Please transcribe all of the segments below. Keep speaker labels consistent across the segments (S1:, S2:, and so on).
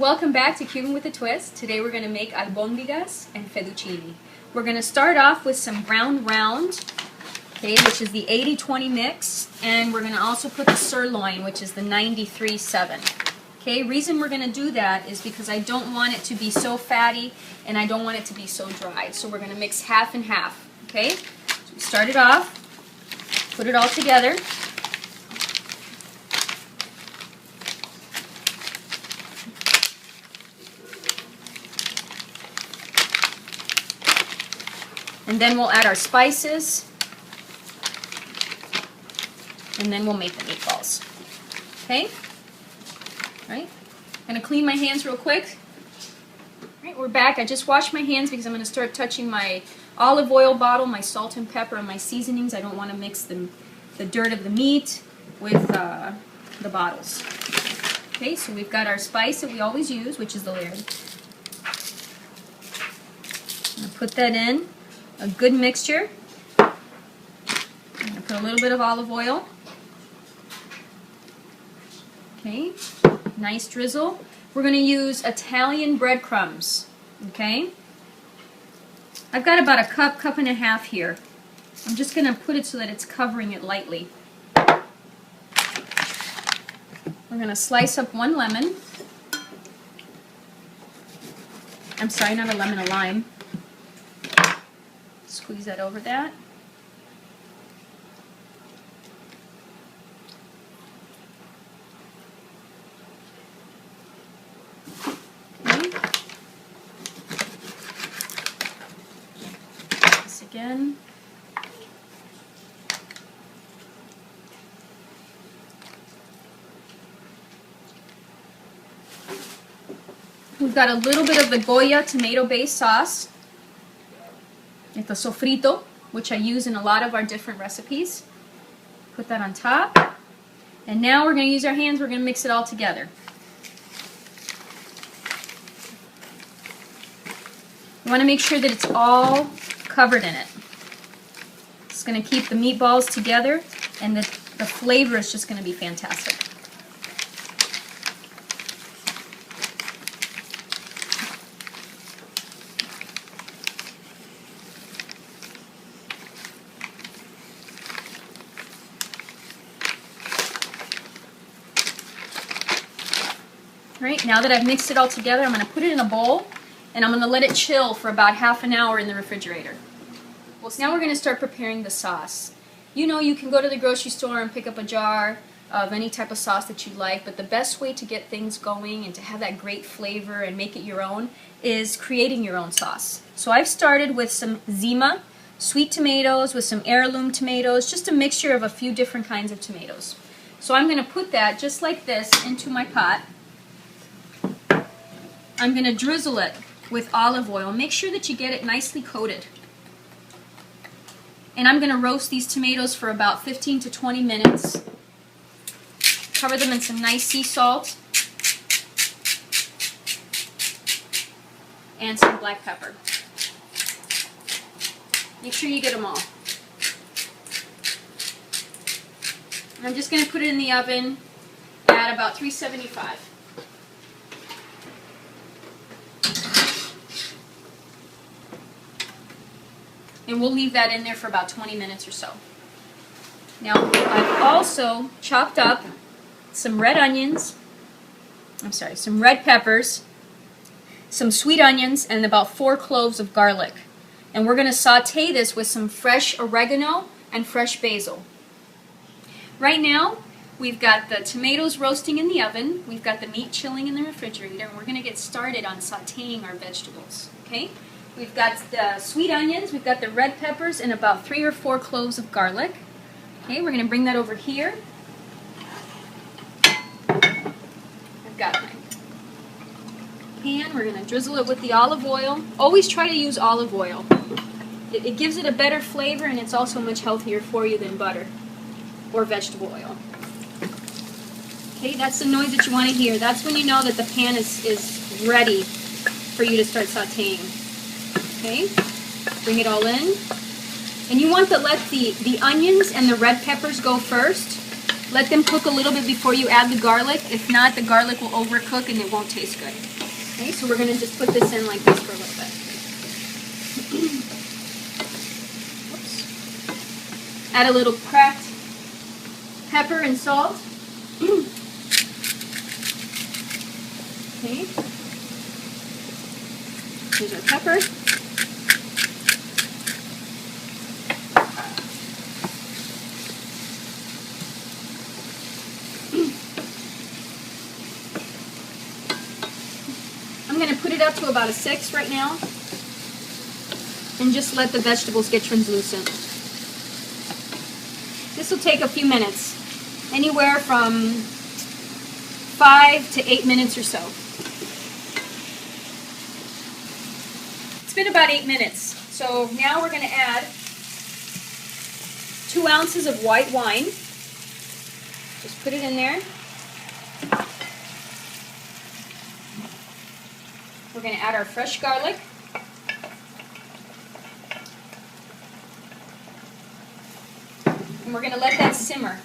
S1: welcome back to Cuban with a Twist. Today we're going to make albondigas and fettuccine. We're going to start off with some ground round, okay, which is the 80-20 mix, and we're going to also put the sirloin, which is the 93-7. Okay, reason we're going to do that is because I don't want it to be so fatty and I don't want it to be so dry. So we're going to mix half and half, okay? So we start it off, put it all together. And then we'll add our spices, and then we'll make the meatballs. Okay? Right? I'm going to clean my hands real quick. Right, we're back. I just washed my hands because I'm going to start touching my olive oil bottle, my salt and pepper, and my seasonings. I don't want to mix the dirt of the meat with the bottles. Okay, so we've got our spice that we always use, which is the layered. I'm going to put that in. A good mixture. I'm going to put a little bit of olive oil. Okay, nice drizzle. We're going to use Italian breadcrumbs. Okay, I've got about a cup and a half here. I'm just going to put it so that it's covering it lightly. We're going to slice up one lemon. I'm sorry, not a lemon, a lime. Squeeze that over that. Okay. This again. We've got a little bit of the Goya tomato-based sauce. The sofrito, which I use in a lot of our different recipes. Put that on top. And now we're going to use our hands, we're going to mix it all together. You want to make sure that it's all covered in it. It's going to keep the meatballs together, and the flavor is just going to be fantastic. Right, now that I've mixed it all together, I'm going to put it in a bowl and I'm going to let it chill for about half an hour in the refrigerator. Well, so now we're going to start preparing the sauce. You know, you can go to the grocery store and pick up a jar of any type of sauce that you like, but the best way to get things going and to have that great flavor and make it your own is creating your own sauce. So I've started with some Zima, sweet tomatoes with some heirloom tomatoes, just a mixture of a few different kinds of tomatoes. So I'm going to put that just like this into my pot. I'm going to drizzle it with olive oil. Make sure that you get it nicely coated. And I'm going to roast these tomatoes for about 15 to 20 minutes. Cover them in some nice sea salt and some black pepper. Make sure you get them all. I'm just going to put it in the oven at about 375. And we'll leave that in there for about 20 minutes or so. Now, I've also chopped up some red onions, some red peppers, some sweet onions, and about 4 cloves of garlic. And we're going to saute this with some fresh oregano and fresh basil. Right now, we've got the tomatoes roasting in the oven, we've got the meat chilling in the refrigerator, and we're going to get started on sauteing our vegetables. Okay? We've got the sweet onions, we've got the red peppers, and about 3 or 4 cloves of garlic. Okay, we're going to bring that over here. I've got my pan. We're going to drizzle it with the olive oil. Always try to use olive oil. It gives it a better flavor, and it's also much healthier for you than butter or vegetable oil. Okay, that's the noise that you want to hear. That's when you know that the pan is ready for you to start sauteing. Okay, bring it all in. And you want to let the onions and the red peppers go first. Let them cook a little bit before you add the garlic. If not, the garlic will overcook and it won't taste good. Okay, so we're going to just put this in like this for a little bit. Oops. Add a little cracked pepper and salt. Okay. Here's our pepper. I'm going to put it up to about a 6 right now and just let the vegetables get translucent. This will take a few minutes, anywhere from 5 to 8 minutes or so. It's been about 8 minutes. So now we're going to add 2 ounces of white wine. Just put it in there. We're going to add our fresh garlic. And we're going to let that simmer.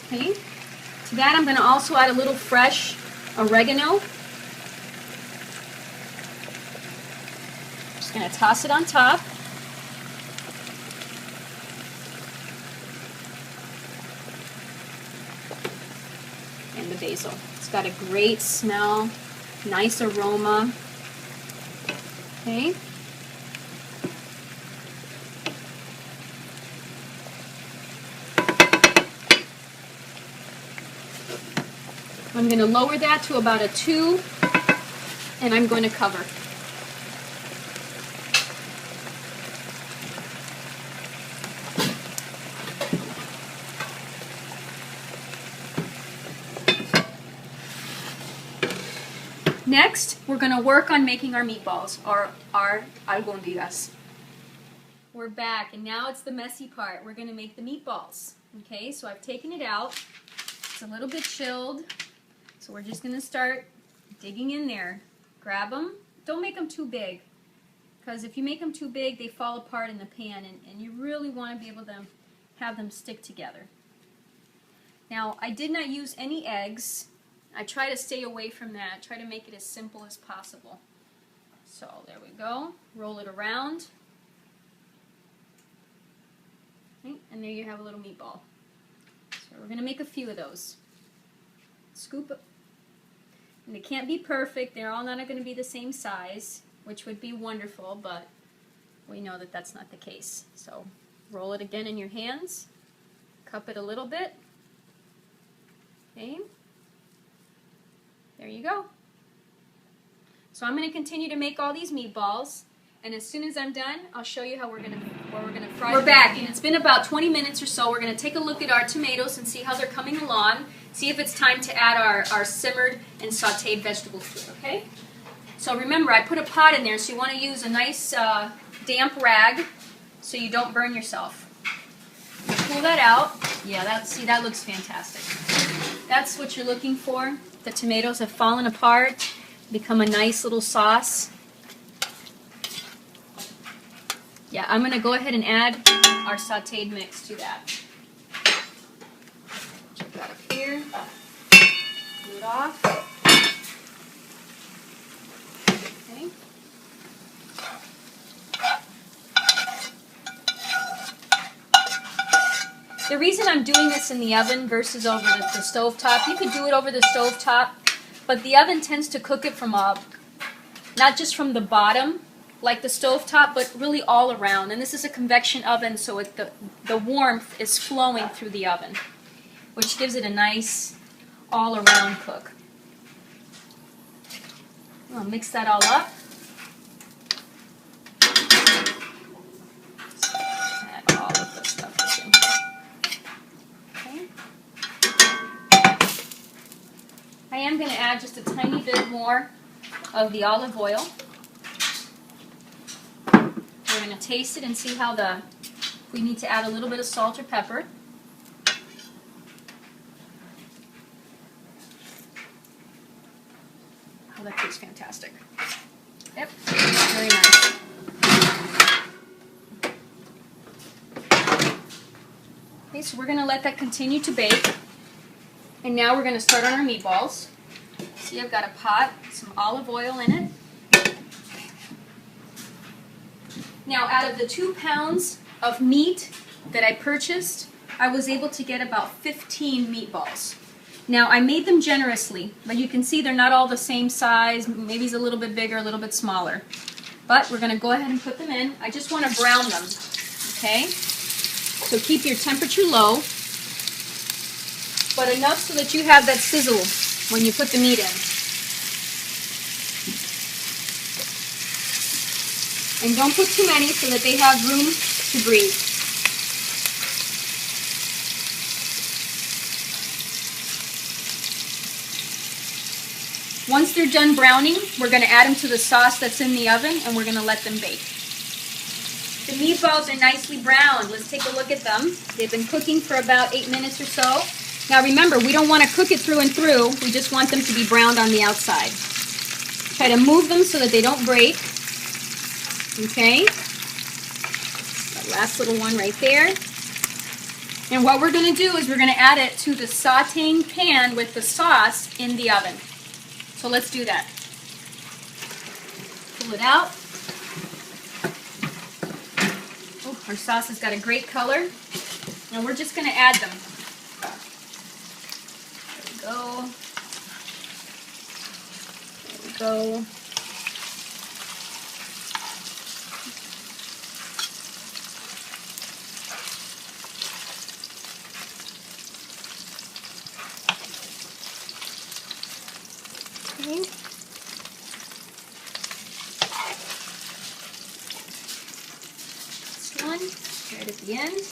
S1: Okay. To that I'm going to also add a little fresh oregano. Just going to toss it on top. And the basil. It's got a great smell, nice aroma. Okay. I'm going to lower that to about a 2, and I'm going to cover. Next, we're going to work on making our meatballs, or our albóndigas. We're back, and now it's the messy part. We're going to make the meatballs. Okay, so I've taken it out. It's a little bit chilled. So we're just going to start digging in there. Grab them. Don't make them too big, because if you make them too big, they fall apart in the pan, and you really want to be able to have them stick together. Now, I did not use any eggs. I try to stay away from that. Try to make it as simple as possible. So there we go. Roll it around. Okay, and there you have a little meatball. So we're going to make a few of those. Scoop it. And they can't be perfect. They're all not going to be the same size, which would be wonderful, but we know that that's not the case. So roll it again in your hands. Cup it a little bit. Okay. There you go. So I'm going to continue to make all these meatballs, and as soon as I'm done, I'll show you how we're going to fry them. We're back, and it's been about 20 minutes or so. We're going to take a look at our tomatoes and see how they're coming along. See if it's time to add our simmered and sautéed vegetables to it, okay? So remember, I put a pot in there, so you want to use a nice damp rag so you don't burn yourself. Pull that out. Yeah, that looks fantastic. That's what you're looking for. The tomatoes have fallen apart, become a nice little sauce. Yeah, I'm going to go ahead and add our sautéed mix to that. Check that up here. Pull it off. Okay. The reason I'm doing this in the oven versus over the stove top, you could do it over the stove top, but the oven tends to cook it from up, not just from the bottom, like the stove top, but really all around. And this is a convection oven, so the warmth is flowing through the oven, which gives it a nice all-around cook. I'll mix that all up. Add all of the stuff in. Okay. I am going to add just a tiny bit more of the olive oil. We're going to taste it and see how we need to add a little bit of salt or pepper. Oh, that tastes fantastic. Yep, very nice. Okay, so we're going to let that continue to bake. And now we're going to start on our meatballs. See, I've got a pot, some olive oil in it. Now, out of the 2 pounds of meat that I purchased, I was able to get about 15 meatballs. Now, I made them generously, but you can see they're not all the same size. Maybe it's a little bit bigger, a little bit smaller. But we're going to go ahead and put them in. I just want to brown them, okay? So keep your temperature low, but enough so that you have that sizzle when you put the meat in. And don't put too many so that they have room to breathe. Once they're done browning, we're going to add them to the sauce that's in the oven and we're going to let them bake. The meatballs are nicely browned. Let's take a look at them. They've been cooking for about 8 minutes or so. Now remember, we don't want to cook it through and through. We just want them to be browned on the outside. Try to move them so that they don't break. Okay? That last little one right there. And what we're going to do is we're going to add it to the sauteing pan with the sauce in the oven. So let's do that. Pull it out. Oh, our sauce has got a great color. And we're just going to add them. There we go. There we go. Okay. This one, right at the end.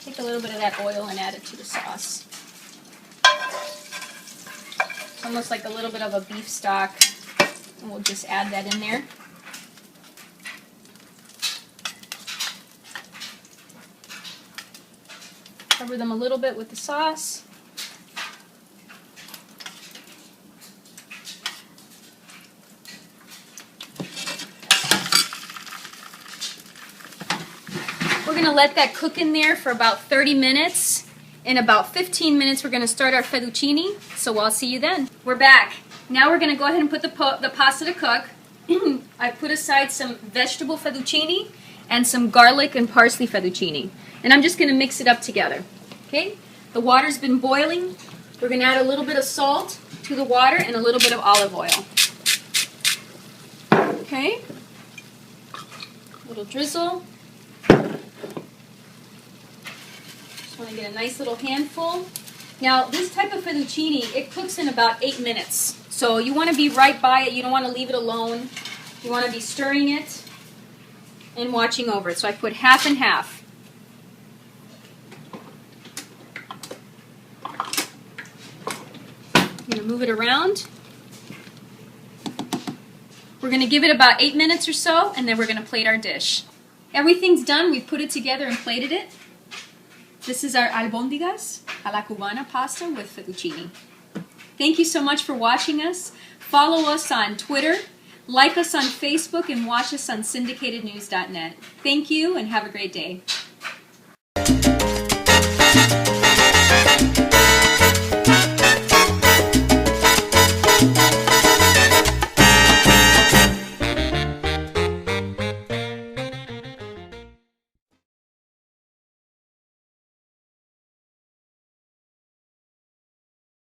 S1: Take a little bit of that oil and add it to the sauce. It's almost like a little bit of a beef stock, and we'll just add that in there. Cover them a little bit with the sauce. We're going to let that cook in there for about 30 minutes. In about 15 minutes, we're going to start our fettuccine, so I'll see you then. We're back. Now we're going to go ahead and put the pasta to cook. I put aside some vegetable fettuccine and some garlic and parsley fettuccine. And I'm just going to mix it up together. Okay? The water's been boiling. We're going to add a little bit of salt to the water and a little bit of olive oil. Okay? A little drizzle. Just want to get a nice little handful. Now, this type of fettuccine, it cooks in about 8 minutes. So you want to be right by it. You don't want to leave it alone. You want to be stirring it and watching over it. So I put half and half. I'm going to move it around. We're going to give it about 8 minutes or so, and then we're going to plate our dish. Everything's done. We've put it together and plated it. This is our albóndigas a la cubana pasta with fettuccine. Thank you so much for watching us. Follow us on Twitter, like us on Facebook, and watch us on syndicatednews.net. Thank you, and have a great day.